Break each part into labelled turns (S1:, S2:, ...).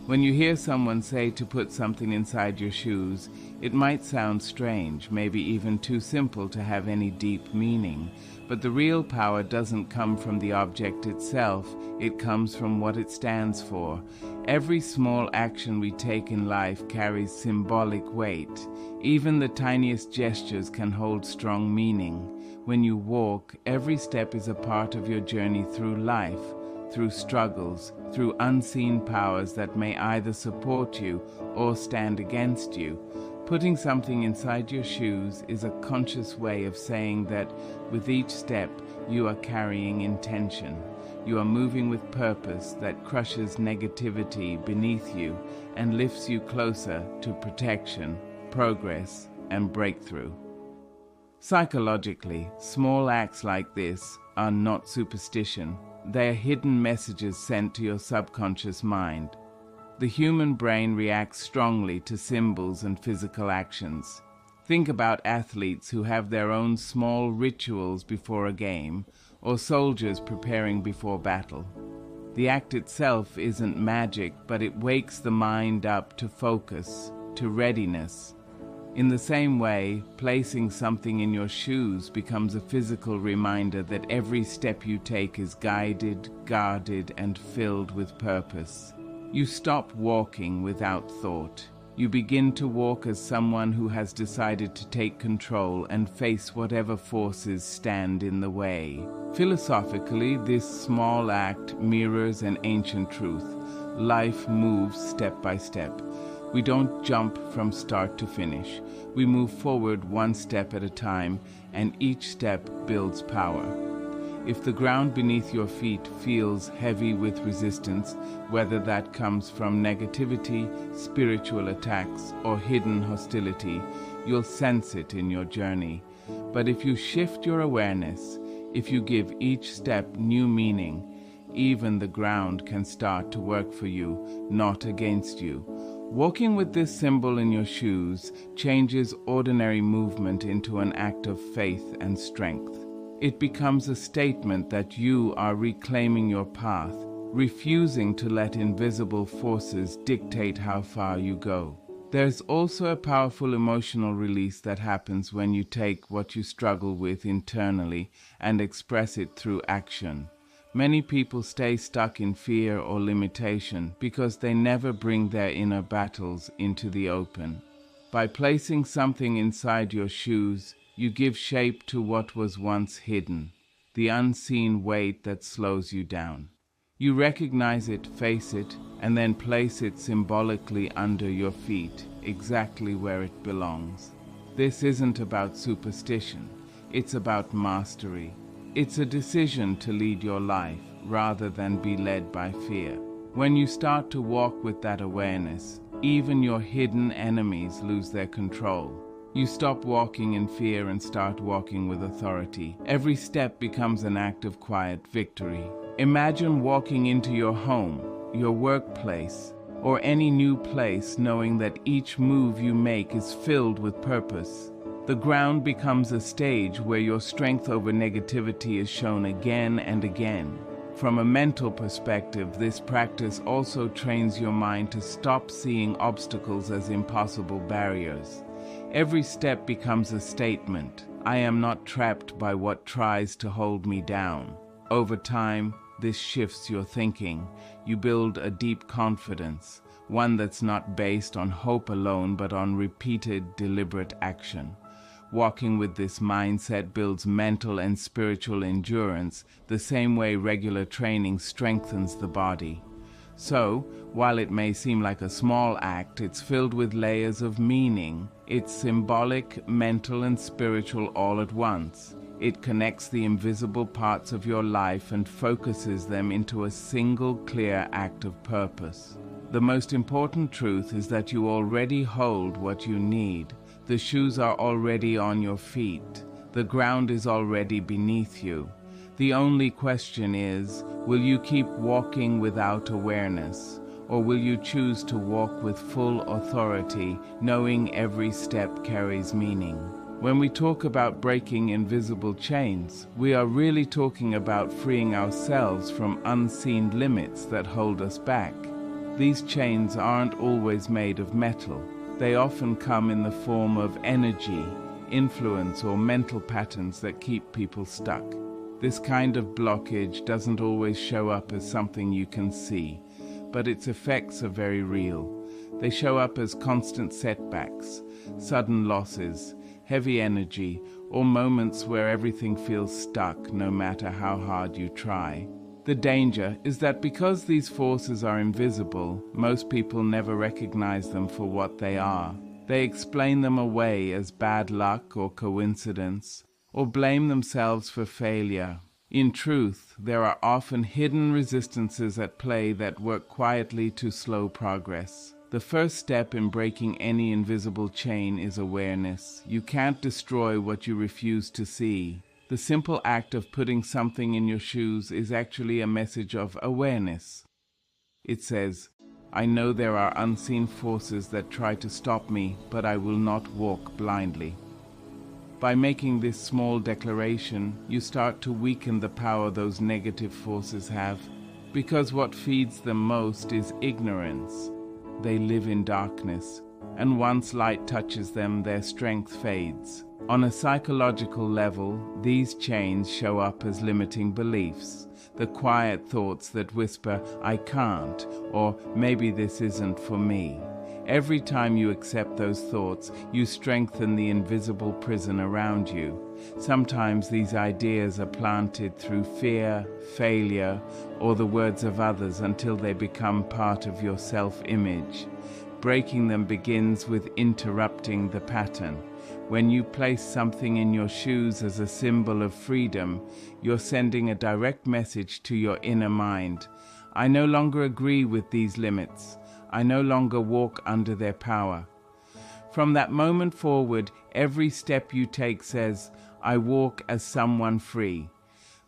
S1: When you hear someone say to put something inside your shoes, it might sound strange, maybe even too simple to have any deep meaning. But the real power doesn't come from the object itself, it comes from what it stands for. Every small action we take in life carries symbolic weight. Even the tiniest gestures can hold strong meaning. When you walk, every step is a part of your journey through life, through struggles, through unseen powers that may either support you or stand against you. Putting something inside your shoes is a conscious way of saying that with each step you are carrying intention. You are moving with purpose that crushes negativity beneath you and lifts you closer to protection, progress, and breakthrough. Psychologically, small acts like this are not superstition. They are hidden messages sent to your subconscious mind. The human brain reacts strongly to symbols and physical actions. Think about athletes who have their own small rituals before a game, or soldiers preparing before battle. The act itself isn't magic, but it wakes the mind up to focus, to readiness. In the same way, placing something in your shoes becomes a physical reminder that every step you take is guided, guarded, and filled with purpose. You stop walking without thought. You begin to walk as someone who has decided to take control and face whatever forces stand in the way. Philosophically, this small act mirrors an ancient truth. Life moves step by step. We don't jump from start to finish. We move forward one step at a time, and each step builds power. If the ground beneath your feet feels heavy with resistance, whether that comes from negativity, spiritual attacks, or hidden hostility, you'll sense it in your journey. But if you shift your awareness, if you give each step new meaning, even the ground can start to work for you, not against you. Walking with this symbol in your shoes changes ordinary movement into an act of faith and strength. It becomes a statement that you are reclaiming your path, refusing to let invisible forces dictate how far you go. There's also a powerful emotional release that happens when you take what you struggle with internally and express it through action. Many people stay stuck in fear or limitation because they never bring their inner battles into the open. By placing something inside your shoes, you give shape to what was once hidden, the unseen weight that slows you down. You recognize it, face it, and then place it symbolically under your feet, exactly where it belongs. This isn't about superstition, it's about mastery. It's a decision to lead your life rather than be led by fear. When you start to walk with that awareness, even your hidden enemies lose their control. You stop walking in fear and start walking with authority. Every step becomes an act of quiet victory. Imagine walking into your home, your workplace, or any new place knowing that each move you make is filled with purpose. The ground becomes a stage where your strength over negativity is shown again and again. From a mental perspective, this practice also trains your mind to stop seeing obstacles as impossible barriers. Every step becomes a statement. I am not trapped by what tries to hold me down. Over time, this shifts your thinking. You build a deep confidence, one that's not based on hope alone but on repeated, deliberate action. Walking with this mindset builds mental and spiritual endurance, the same way regular training strengthens the body. So, while it may seem like a small act, it's filled with layers of meaning. It's symbolic, mental, and spiritual all at once. It connects the invisible parts of your life and focuses them into a single clear act of purpose. The most important truth is that you already hold what you need. The shoes are already on your feet. The ground is already beneath you. The only question is, will you keep walking without awareness, or will you choose to walk with full authority, knowing every step carries meaning? When we talk about breaking invisible chains, we are really talking about freeing ourselves from unseen limits that hold us back. These chains aren't always made of metal. They often come in the form of energy, influence, or mental patterns that keep people stuck. This kind of blockage doesn't always show up as something you can see, but its effects are very real. They show up as constant setbacks, sudden losses, heavy energy, or moments where everything feels stuck no matter how hard you try. The danger is that because these forces are invisible, most people never recognize them for what they are. They explain them away as bad luck or coincidence, or blame themselves for failure. In truth, there are often hidden resistances at play that work quietly to slow progress. The first step in breaking any invisible chain is awareness. You can't destroy what you refuse to see. The simple act of putting something in your shoes is actually a message of awareness. It says, I know there are unseen forces that try to stop me, but I will not walk blindly. By making this small declaration, you start to weaken the power those negative forces have, because what feeds them most is ignorance. They live in darkness, and once light touches them, their strength fades. On a psychological level, these chains show up as limiting beliefs, the quiet thoughts that whisper, I can't, or maybe this isn't for me. Every time you accept those thoughts, you strengthen the invisible prison around you. Sometimes these ideas are planted through fear, failure, or the words of others until they become part of your self-image. Breaking them begins with interrupting the pattern. When you place something in your shoes as a symbol of freedom, you're sending a direct message to your inner mind. I no longer agree with these limits. I no longer walk under their power. From that moment forward, every step you take says, I walk as someone free.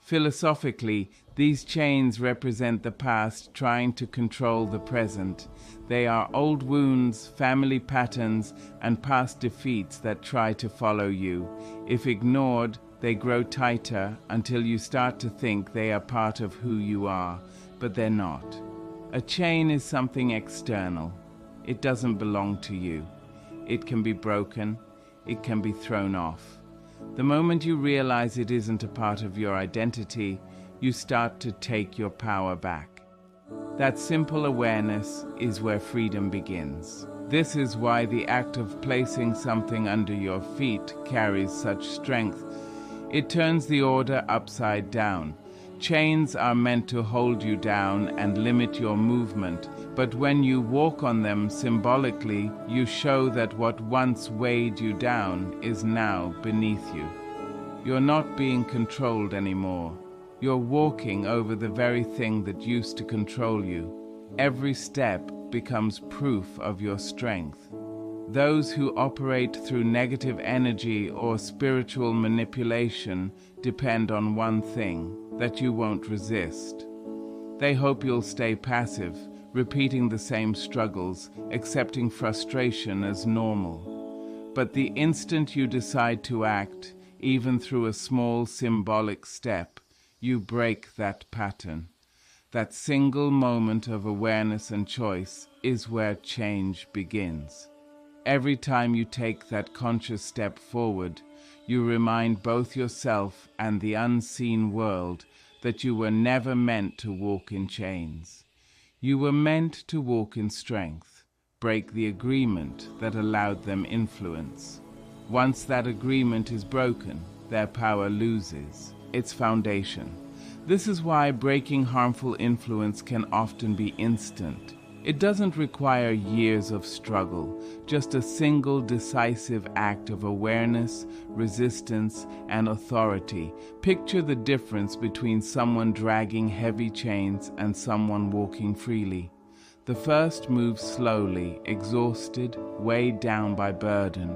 S1: Philosophically, these chains represent the past trying to control the present. They are old wounds, family patterns, and past defeats that try to follow you. If ignored, they grow tighter until you start to think they are part of who you are, but they're not. A chain is something external. It doesn't belong to you. It can be broken. It can be thrown off. The moment you realize it isn't a part of your identity, you start to take your power back. That simple awareness is where freedom begins. This is why the act of placing something under your feet carries such strength. It turns the order upside down. Chains are meant to hold you down and limit your movement, but when you walk on them symbolically, you show that what once weighed you down is now beneath you. You're not being controlled anymore. You're walking over the very thing that used to control you. Every step becomes proof of your strength. Those who operate through negative energy or spiritual manipulation depend on one thing, that you won't resist. They hope you'll stay passive, repeating the same struggles, accepting frustration as normal. But the instant you decide to act, even through a small symbolic step, you break that pattern. That single moment of awareness and choice is where change begins. Every time you take that conscious step forward, you remind both yourself and the unseen world that you were never meant to walk in chains. You were meant to walk in strength, break the agreement that allowed them influence. Once that agreement is broken, their power loses its foundation. This is why breaking harmful influence can often be instant. It doesn't require years of struggle, just a single decisive act of awareness, resistance, and authority. Picture the difference between someone dragging heavy chains and someone walking freely. The first moves slowly, exhausted, weighed down by burden.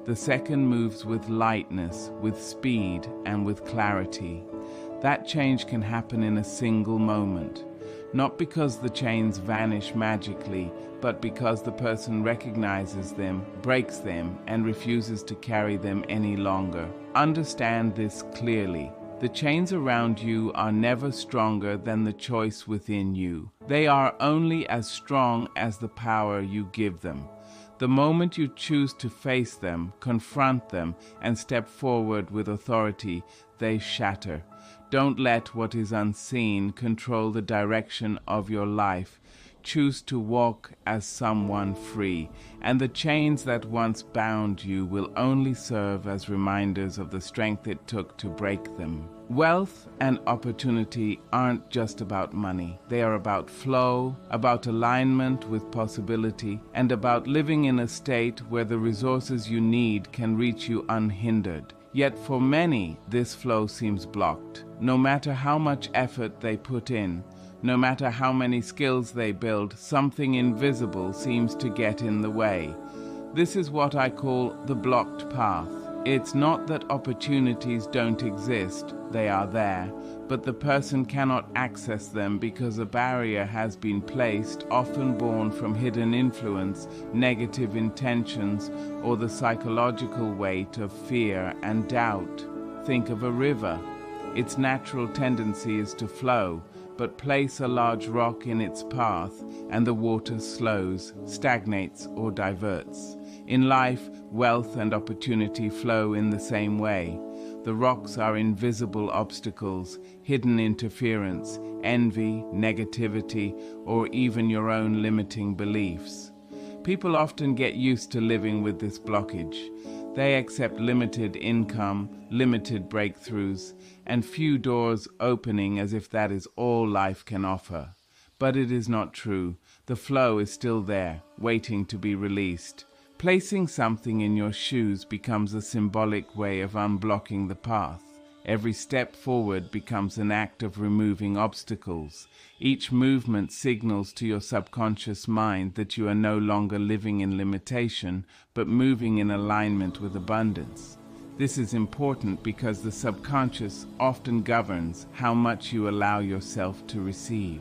S1: The second moves with lightness, with speed, and with clarity. That change can happen in a single moment. Not because the chains vanish magically, but because the person recognizes them, breaks them, and refuses to carry them any longer. Understand this clearly. The chains around you are never stronger than the choice within you. They are only as strong as the power you give them. The moment you choose to face them, confront them, and step forward with authority, they shatter. Don't let what is unseen control the direction of your life. Choose to walk as someone free, and the chains that once bound you will only serve as reminders of the strength it took to break them. Wealth and opportunity aren't just about money. They are about flow, about alignment with possibility, and about living in a state where the resources you need can reach you unhindered. Yet for many, this flow seems blocked. No matter how much effort they put in, no matter how many skills they build, something invisible seems to get in the way. This is what I call the blocked path. It's not that opportunities don't exist, they are there, but the person cannot access them because a barrier has been placed, often born from hidden influence, negative intentions, or the psychological weight of fear and doubt. Think of a river. Its natural tendency is to flow, but place a large rock in its path and the water slows, stagnates, or diverts. In life, wealth and opportunity flow in the same way. The rocks are invisible obstacles, hidden interference, envy, negativity, or even your own limiting beliefs. People often get used to living with this blockage. They accept limited income, limited breakthroughs, and few doors opening as if that is all life can offer. But it is not true. The flow is still there, waiting to be released. Placing something in your shoes becomes a symbolic way of unblocking the path. Every step forward becomes an act of removing obstacles. Each movement signals to your subconscious mind that you are no longer living in limitation, but moving in alignment with abundance. This is important because the subconscious often governs how much you allow yourself to receive.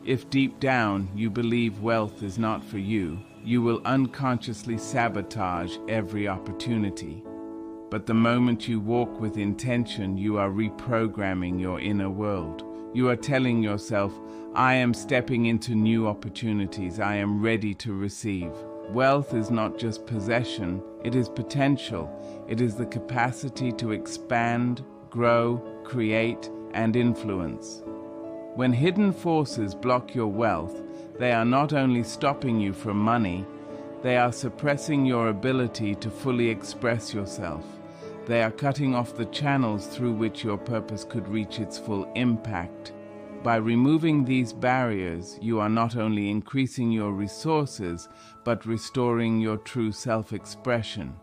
S1: If deep down you believe wealth is not for you, you will unconsciously sabotage every opportunity. But the moment you walk with intention, you are reprogramming your inner world. You are telling yourself, I am stepping into new opportunities. I am ready to receive. Wealth is not just possession, it is potential. It is the capacity to expand, grow, create, and influence. When hidden forces block your wealth, they are not only stopping you from money, they are suppressing your ability to fully express yourself. They are cutting off the channels through which your purpose could reach its full impact. By removing these barriers, you are not only increasing your resources, but restoring your true self-expression.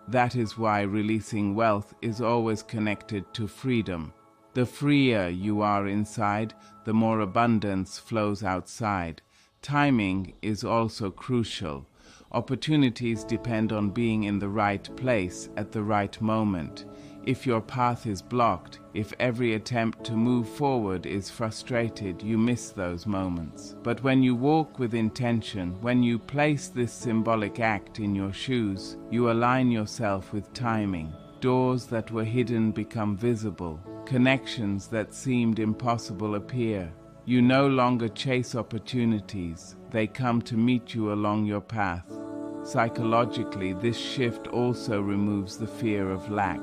S1: That is why releasing wealth is always connected to freedom. The freer you are inside, the more abundance flows outside. Timing is also crucial. Opportunities depend on being in the right place at the right moment. If your path is blocked, if every attempt to move forward is frustrated, you miss those moments. But when you walk with intention, when you place this symbolic act in your shoes, you align yourself with timing. Doors that were hidden become visible. Connections that seemed impossible appear. You no longer chase opportunities. They come to meet you along your path. Psychologically, this shift also removes the fear of lack.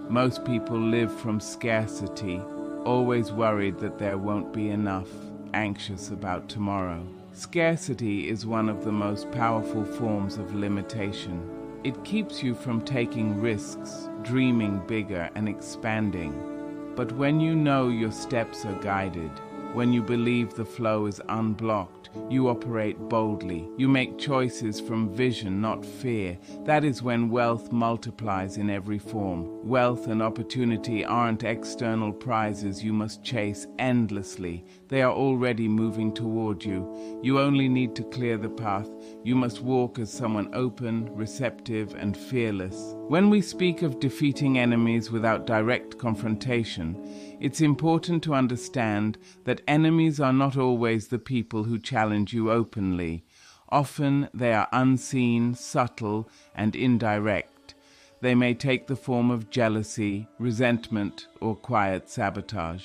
S1: Most people live from scarcity, always worried that there won't be enough, anxious about tomorrow. Scarcity is one of the most powerful forms of limitation. It keeps you from taking risks, dreaming bigger and expanding. But when you know your steps are guided, when you believe the flow is unblocked, you operate boldly. You make choices from vision, not fear. That is when wealth multiplies in every form. Wealth and opportunity aren't external prizes you must chase endlessly. They are already moving toward you. You only need to clear the path. You must walk as someone open, receptive, and fearless. When we speak of defeating enemies without direct confrontation, it's important to understand that enemies are not always the people who challenge you openly. Often they are unseen, subtle, and indirect. They may take the form of jealousy, resentment, or quiet sabotage.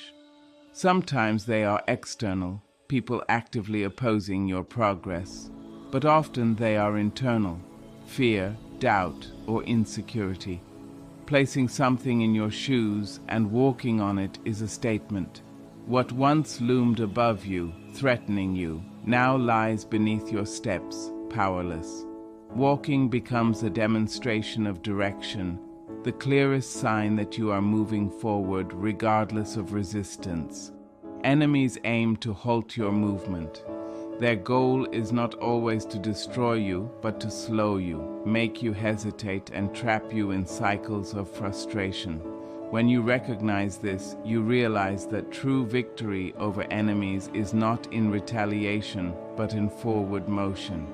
S1: Sometimes they are external, people actively opposing your progress, but often they are internal, fear, doubt, or insecurity. Placing something in your shoes and walking on it is a statement. What once loomed above you, threatening you, now lies beneath your steps, powerless. Walking becomes a demonstration of direction, the clearest sign that you are moving forward regardless of resistance. Enemies aim to halt your movement. Their goal is not always to destroy you, but to slow you, make you hesitate, and trap you in cycles of frustration. When you recognize this, you realize that true victory over enemies is not in retaliation, but in forward motion.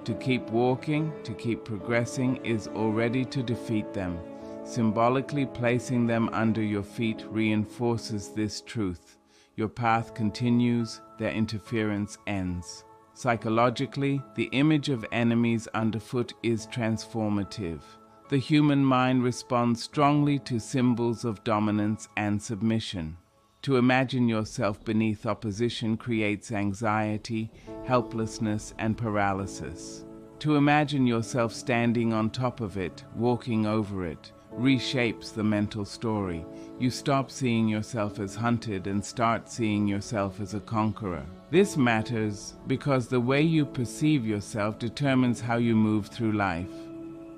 S1: To keep walking, to keep progressing, is already to defeat them. Symbolically placing them under your feet reinforces this truth. Your path continues, their interference ends. Psychologically, the image of enemies underfoot is transformative. The human mind responds strongly to symbols of dominance and submission. To imagine yourself beneath opposition creates anxiety, helplessness, and paralysis. To imagine yourself standing on top of it, walking over it, reshapes the mental story. You stop seeing yourself as hunted and start seeing yourself as a conqueror. This matters because the way you perceive yourself determines how you move through life.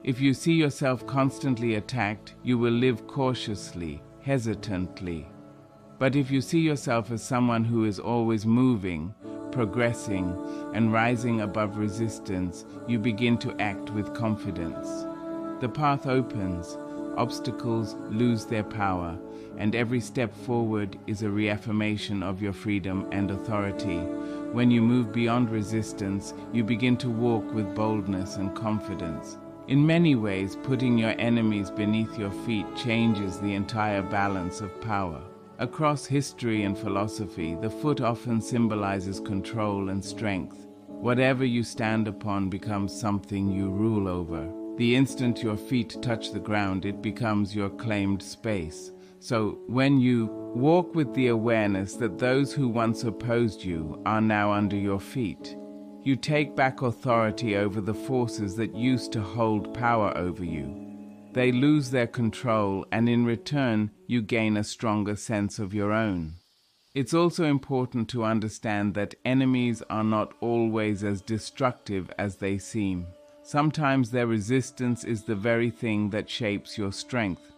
S1: If you see yourself constantly attacked, you will live cautiously, hesitantly. But if you see yourself as someone who is always moving, progressing, and rising above resistance, you begin to act with confidence. The path opens, obstacles lose their power, and every step forward is a reaffirmation of your freedom and authority. When you move beyond resistance, you begin to walk with boldness and confidence. In many ways, putting your enemies beneath your feet changes the entire balance of power. Across history and philosophy, the foot often symbolizes control and strength. Whatever you stand upon becomes something you rule over. The instant your feet touch the ground, it becomes your claimed space. So when you walk with the awareness that those who once opposed you are now under your feet, you take back authority over the forces that used to hold power over you. They lose their control, and in return, you gain a stronger sense of your own. It's also important to understand that enemies are not always as destructive as they seem. Sometimes their resistance is the very thing that shapes your strength.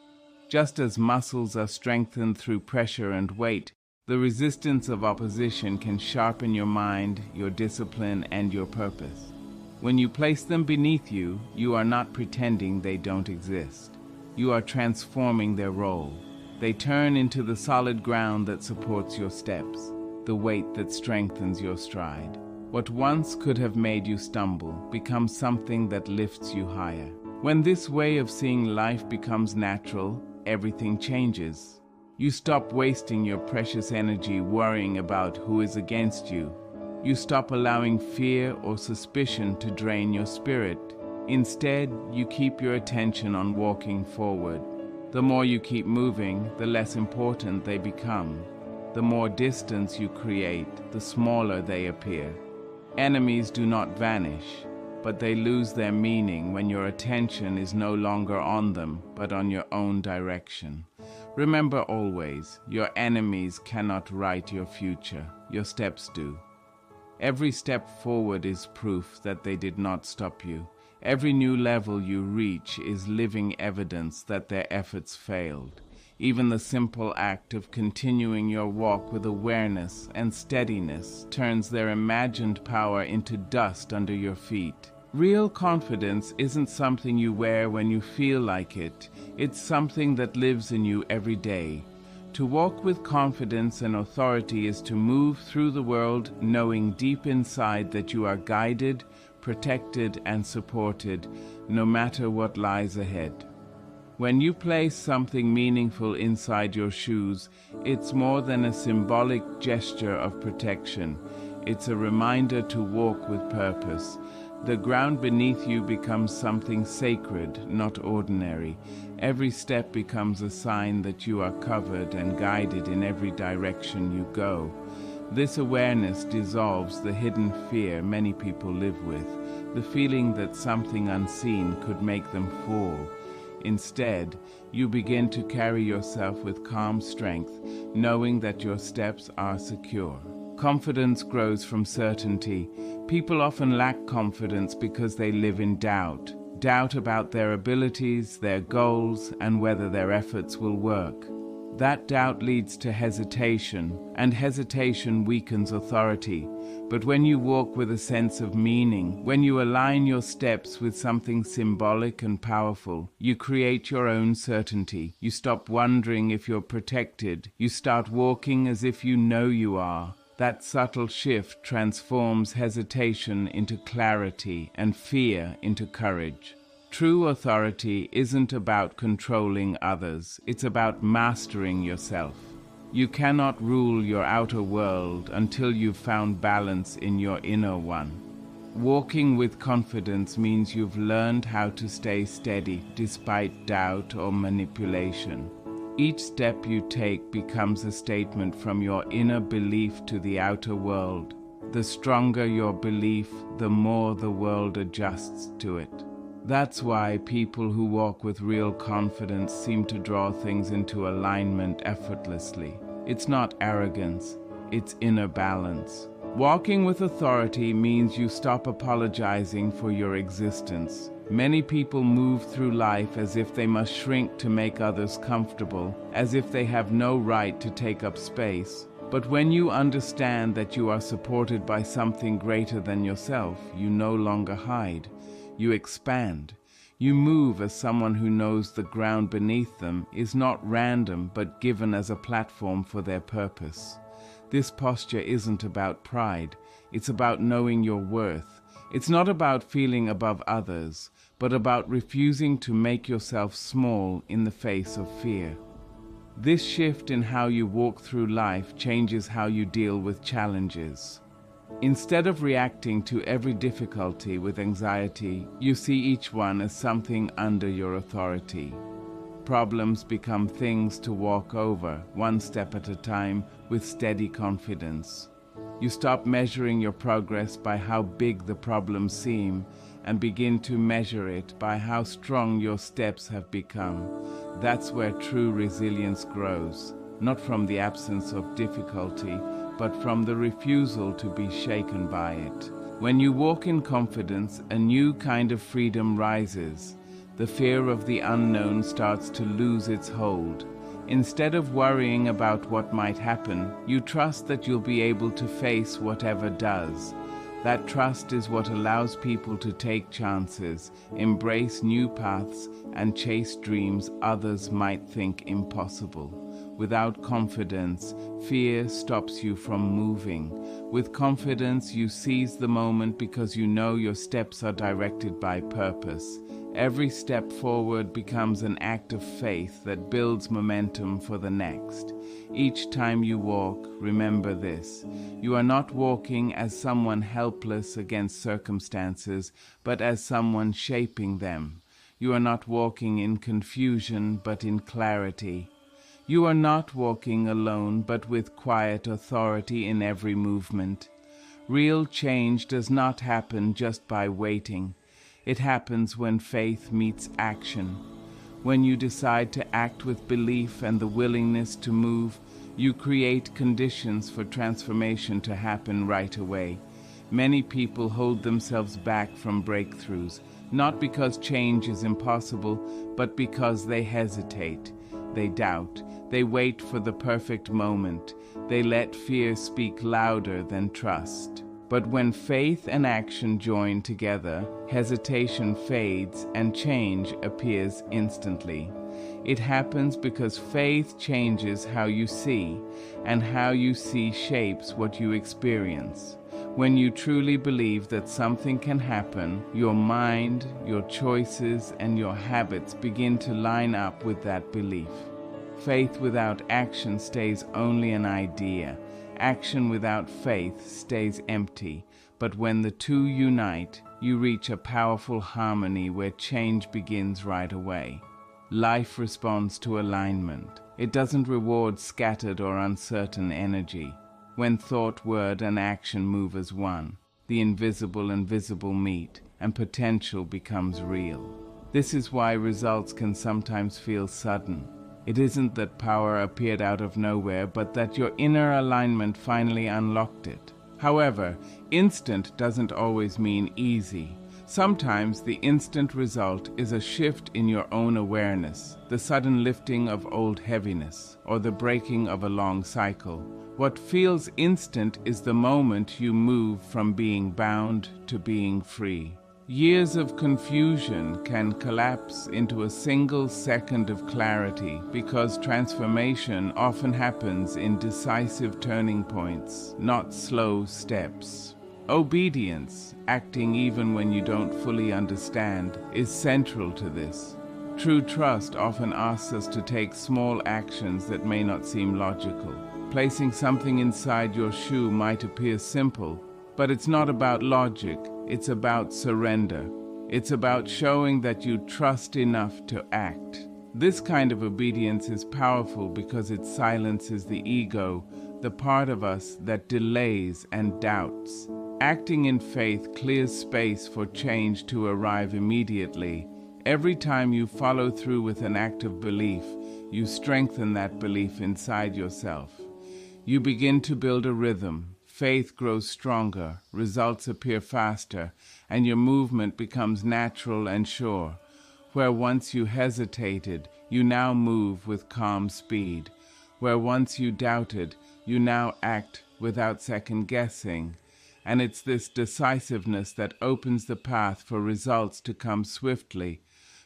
S1: Just as muscles are strengthened through pressure and weight, the resistance of opposition can sharpen your mind, your discipline, and your purpose. When you place them beneath you, you are not pretending they don't exist. You are transforming their role. They turn into the solid ground that supports your steps, the weight that strengthens your stride. What once could have made you stumble becomes something that lifts you higher. When this way of seeing life becomes natural, everything changes. You stop wasting your precious energy worrying about who is against you. You stop allowing fear or suspicion to drain your spirit. Instead, you keep your attention on walking forward. The more you keep moving, the less important they become. The more distance you create, the smaller they appear. Enemies do not vanish, but they lose their meaning when your attention is no longer on them, but on your own direction. Remember always, your enemies cannot write your future, your steps do. Every step forward is proof that they did not stop you. Every new level you reach is living evidence that their efforts failed. Even the simple act of continuing your walk with awareness and steadiness turns their imagined power into dust under your feet. Real confidence isn't something you wear when you feel like it. It's something that lives in you every day. To walk with confidence and authority is to move through the world knowing deep inside that you are guided, protected, and supported, no matter what lies ahead. When you place something meaningful inside your shoes, it's more than a symbolic gesture of protection. It's a reminder to walk with purpose, The ground beneath you becomes something sacred, not ordinary. Every step becomes a sign that you are covered and guided in every direction you go. This awareness dissolves the hidden fear many people live with, the feeling that something unseen could make them fall. Instead, you begin to carry yourself with calm strength, knowing that your steps are secure. Confidence grows from certainty. People often lack confidence because they live in doubt. Doubt about their abilities, their goals, and whether their efforts will work. That doubt leads to hesitation, and hesitation weakens authority. But when you walk with a sense of meaning, when you align your steps with something symbolic and powerful, you create your own certainty. You stop wondering if you're protected. You start walking as if you know you are. That subtle shift transforms hesitation into clarity and fear into courage. True authority isn't about controlling others, it's about mastering yourself. You cannot rule your outer world until you've found balance in your inner one. Walking with confidence means you've learned how to stay steady despite doubt or manipulation. Each step you take becomes a statement from your inner belief to the outer world. The stronger your belief, the more the world adjusts to it. That's why people who walk with real confidence seem to draw things into alignment effortlessly. It's not arrogance, it's inner balance. Walking with authority means you stop apologizing for your existence. Many people move through life as if they must shrink to make others comfortable, as if they have no right to take up space. But when you understand that you are supported by something greater than yourself, you no longer hide. You expand. You move as someone who knows the ground beneath them is not random but given as a platform for their purpose. This posture isn't about pride. It's about knowing your worth. It's not about feeling above others, but about refusing to make yourself small in the face of fear. This shift in how you walk through life changes how you deal with challenges. Instead of reacting to every difficulty with anxiety, you see each one as something under your authority. Problems become things to walk over, one step at a time, with steady confidence. You stop measuring your progress by how big the problems seem and begin to measure it by how strong your steps have become. That's where true resilience grows, not from the absence of difficulty, but from the refusal to be shaken by it. When you walk in confidence, a new kind of freedom rises. The fear of the unknown starts to lose its hold. Instead of worrying about what might happen, you trust that you'll be able to face whatever does. That trust is what allows people to take chances, embrace new paths, and chase dreams others might think impossible. Without confidence, fear stops you from moving. With confidence, you seize the moment because you know your steps are directed by purpose. Every step forward becomes an act of faith that builds momentum for the next. Each time you walk, remember this: you are not walking as someone helpless against circumstances, but as someone shaping them. You are not walking in confusion, but in clarity. You are not walking alone, but with quiet authority in every movement. Real change does not happen just by waiting. It happens when faith meets action. When you decide to act with belief and the willingness to move, you create conditions for transformation to happen right away. Many people hold themselves back from breakthroughs, not because change is impossible, but because they hesitate. They doubt. They wait for the perfect moment. They let fear speak louder than trust. But when faith and action join together, hesitation fades and change appears instantly. It happens because faith changes how you see, and how you see shapes what you experience. When you truly believe that something can happen, your mind, your choices, and your habits begin to line up with that belief. Faith without action stays only an idea. Action without faith stays empty. But when the two unite, you reach a powerful harmony where change begins right away. Life responds to alignment. It doesn't reward scattered or uncertain energy. When thought, word, and action move as one, the invisible and visible meet, and potential becomes real. This is why results can sometimes feel sudden. It isn't that power appeared out of nowhere, but that your inner alignment finally unlocked it. However, instant doesn't always mean easy. Sometimes the instant result is a shift in your own awareness, the sudden lifting of old heaviness, or the breaking of a long cycle. What feels instant is the moment you move from being bound to being free. Years of confusion can collapse into a single second of clarity because transformation often happens in decisive turning points, not slow steps. Obedience, acting even when you don't fully understand, is central to this. True trust often asks us to take small actions that may not seem logical. Placing something inside your shoe might appear simple, but it's not about logic, it's about surrender. It's about showing that you trust enough to act. This kind of obedience is powerful because it silences the ego, the part of us that delays and doubts. Acting in faith clears space for change to arrive immediately. Every time you follow through with an act of belief, you strengthen that belief inside yourself. You begin to build a rhythm. Faith grows stronger, results appear faster, and your movement becomes natural and sure. Where once you hesitated, you now move with calm speed. Where once you doubted, you now act without second guessing. And it's this decisiveness that opens the path for results to come swiftly,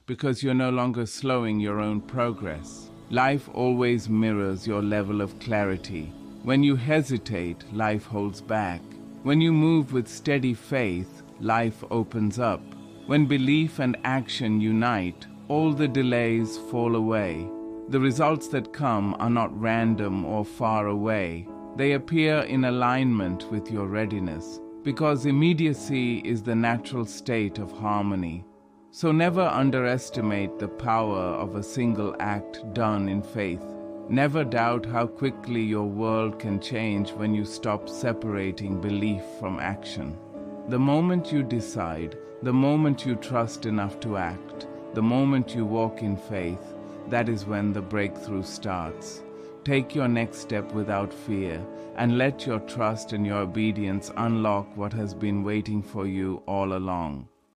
S1: because you're no longer slowing your own progress. Life always mirrors your level of clarity. When you hesitate, life holds back. When you move with steady faith, life opens up. When belief and action unite, all the delays fall away. The results that come are not random or far away. They appear in alignment with your readiness, because immediacy is the natural state of harmony. So never underestimate the power of a single act done in faith. Never doubt how quickly your world can change when you stop separating belief from action. The moment you decide, the moment you trust enough to act, the moment you walk in faith, that is when the breakthrough starts. Take your next step without fear, and let your trust and your obedience unlock what has been waiting for you all along.